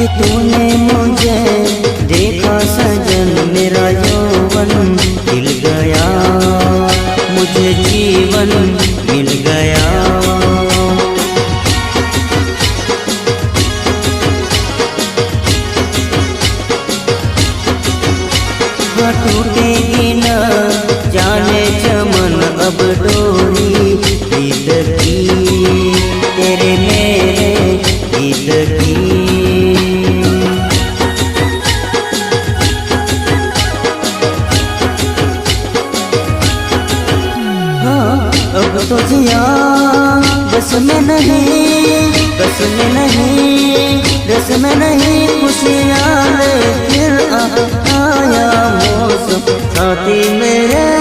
तूने मुझे देखा सजन, मेरा यौवन खिल गया, मुझे जीवन मिल गया। टूटेगी न जाने चमन अब डोरी प्रीत की, तेरे मेरे गीत की। हाँ अब तो जिया बस में नहीं, बस में नहीं, रस में नहीं, खुशियाँ ले फिर आया मौसम साथी मेरे।